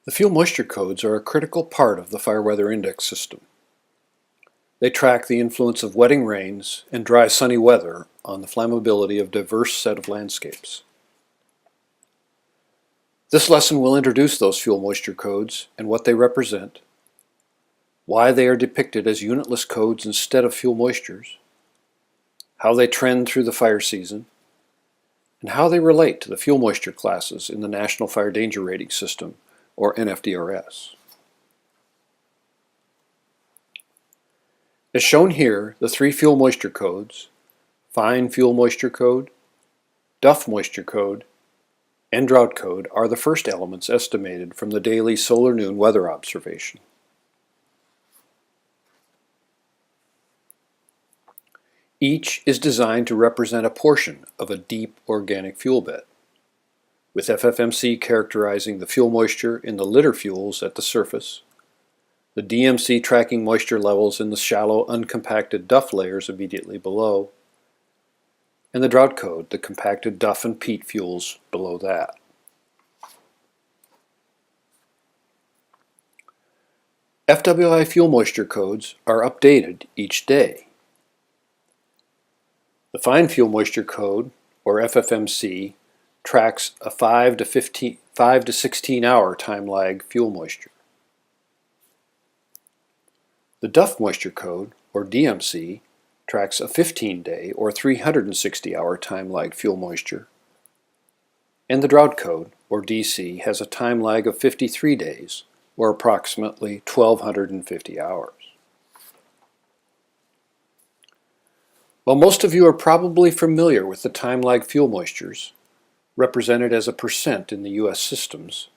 The fuel moisture codes are a critical part of the fire weather index system. They track the influence of wetting rains and dry sunny weather on the flammability of a diverse set of landscapes. This lesson will introduce those fuel moisture codes and what they represent, why they are depicted as unitless codes instead of fuel moistures, how they trend through the fire season, and how they relate to the fuel moisture classes in the National Fire Danger Rating System, or NFDRS. As shown here, the three fuel moisture codes, Fine Fuel Moisture Code, Duff Moisture Code, and Drought Code are the first elements estimated from the daily solar noon weather observation. Each is designed to represent a portion of a deep organic fuel bed, with FFMC characterizing the fuel moisture in the litter fuels at the surface, the DMC tracking moisture levels in the shallow uncompacted duff layers immediately below, and the Drought Code, the compacted duff and peat fuels below that. FWI fuel moisture codes are updated each day. The Fine Fuel Moisture Code, or FFMC, tracks a 5 to 16 hour time lag fuel moisture. The Duff Moisture Code, or DMC, tracks a 15-day or 360 hour time lag fuel moisture. And the Drought Code, or DC, has a time lag of 53 days, or approximately 1,250 hours. While most of you are probably familiar with the time lag fuel moistures, represented as a percent in the U.S. systems,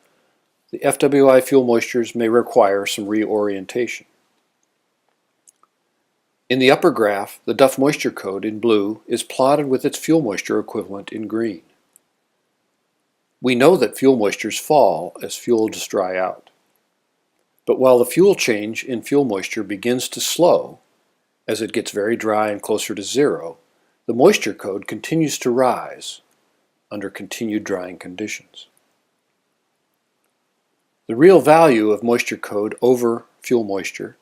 the FWI fuel moistures may require some reorientation. In the upper graph, the Duff Moisture Code in blue is plotted with its fuel moisture equivalent in green. We know that fuel moistures fall as fuels dry out. But while the fuel change in fuel moisture begins to slow, as it gets very dry and closer to zero, the moisture code continues to rise under continued drying conditions. The real value of moisture code over fuel moisture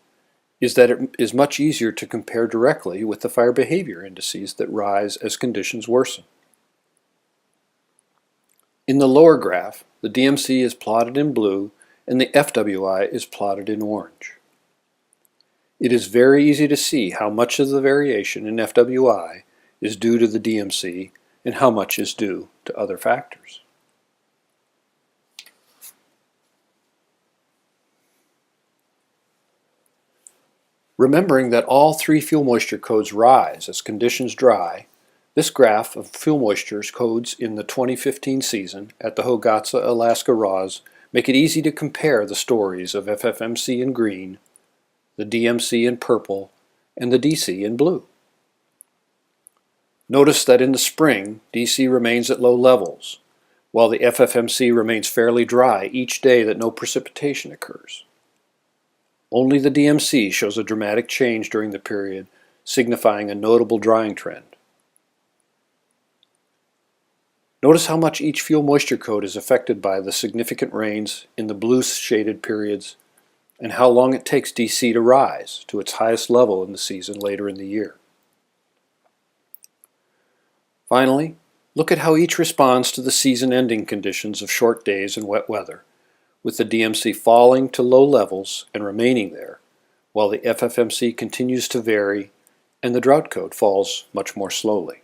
is that it is much easier to compare directly with the fire behavior indices that rise as conditions worsen. In the lower graph, the DMC is plotted in blue and the FWI is plotted in orange. It is very easy to see how much of the variation in FWI is due to the DMC and how much is due to other factors. Remembering that all three fuel moisture codes rise as conditions dry, this graph of fuel moisture codes in the 2015 season at the Hogatsa Alaska RAWS make it easy to compare the stories of FFMC in green, the DMC in purple, and the DC in blue. Notice that in the spring, DC remains at low levels, while the FFMC remains fairly dry each day that no precipitation occurs. Only the DMC shows a dramatic change during the period, signifying a notable drying trend. Notice how much each fuel moisture code is affected by the significant rains in the blue shaded periods and how long it takes DC to rise to its highest level in the season later in the year. Finally, look at how each responds to the season-ending conditions of short days and wet weather, with the DMC falling to low levels and remaining there, while the FFMC continues to vary and the Drought Code falls much more slowly.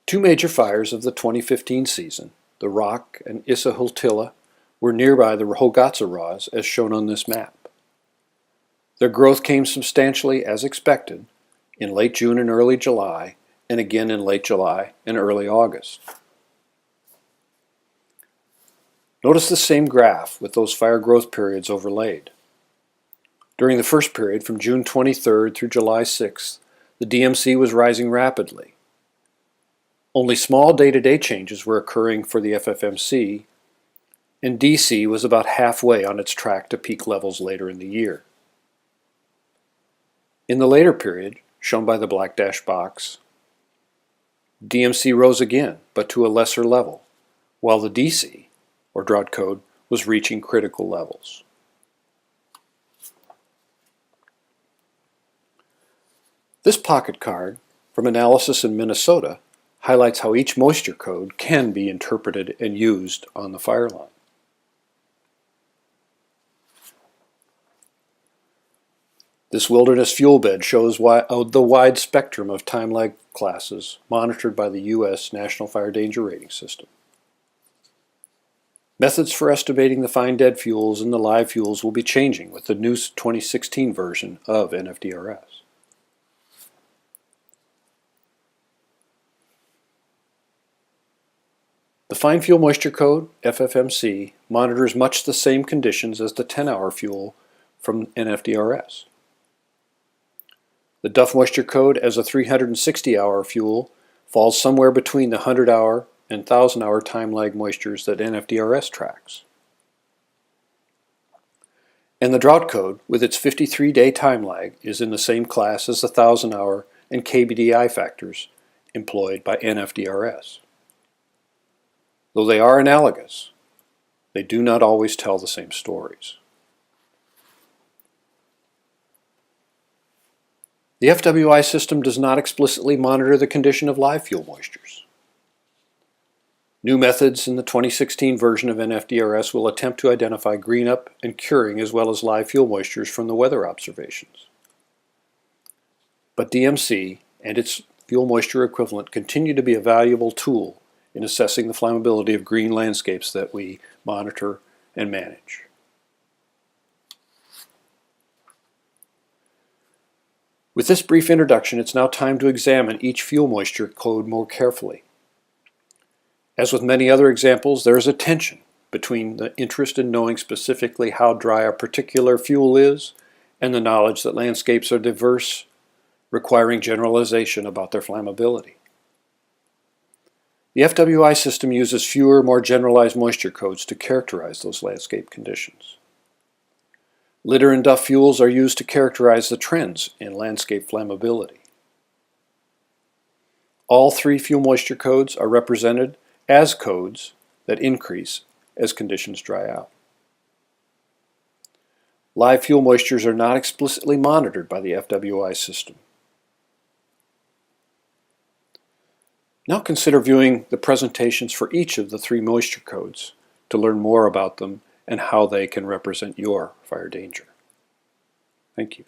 Two major fires of the 2015 season, the Rock and Isahultila, were nearby the Hogatsa RAWS as shown on this map. Their growth came substantially as expected in late June and early July, and again in late July and early August. Notice the same graph with those fire growth periods overlaid. During the first period from June 23rd through July 6th, the DMC was rising rapidly. Only small day-to-day changes were occurring for the FFMC, and DC was about halfway on its track to peak levels later in the year. In the later period, shown by the black dash box, DMC rose again, but to a lesser level, while the DC, or drought code, was reaching critical levels. This pocket card from analysis in Minnesota highlights how each moisture code can be interpreted and used on the fire line. This wilderness fuel bed shows the wide spectrum of time lag classes monitored by the U.S. National Fire Danger Rating System. Methods for estimating the fine dead fuels and the live fuels will be changing with the new 2016 version of NFDRS. The Fine Fuel Moisture Code, FFMC, monitors much the same conditions as the 10-hour fuel from NFDRS. The Duff Moisture Code as a 360-hour fuel falls somewhere between the 100-hour and 1,000-hour time lag moistures that NFDRS tracks. And the Drought Code, with its 53-day time lag, is in the same class as the 1,000-hour and KBDI factors employed by NFDRS. Though they are analogous, they do not always tell the same stories. The FWI system does not explicitly monitor the condition of live fuel moistures. New methods in the 2016 version of NFDRS will attempt to identify green up and curing as well as live fuel moistures from the weather observations. But DMC and its fuel moisture equivalent continue to be a valuable tool in assessing the flammability of green landscapes that we monitor and manage. With this brief introduction, it's now time to examine each fuel moisture code more carefully. As with many other examples, there is a tension between the interest in knowing specifically how dry a particular fuel is and the knowledge that landscapes are diverse, requiring generalization about their flammability. The FWI system uses fewer, more generalized moisture codes to characterize those landscape conditions. Litter and Duff fuels are used to characterize the trends in landscape flammability. All three fuel moisture codes are represented as codes that increase as conditions dry out. Live fuel moistures are not explicitly monitored by the FWI system. Now consider viewing the presentations for each of the three moisture codes to learn more about them and how they can represent your fire danger. Thank you.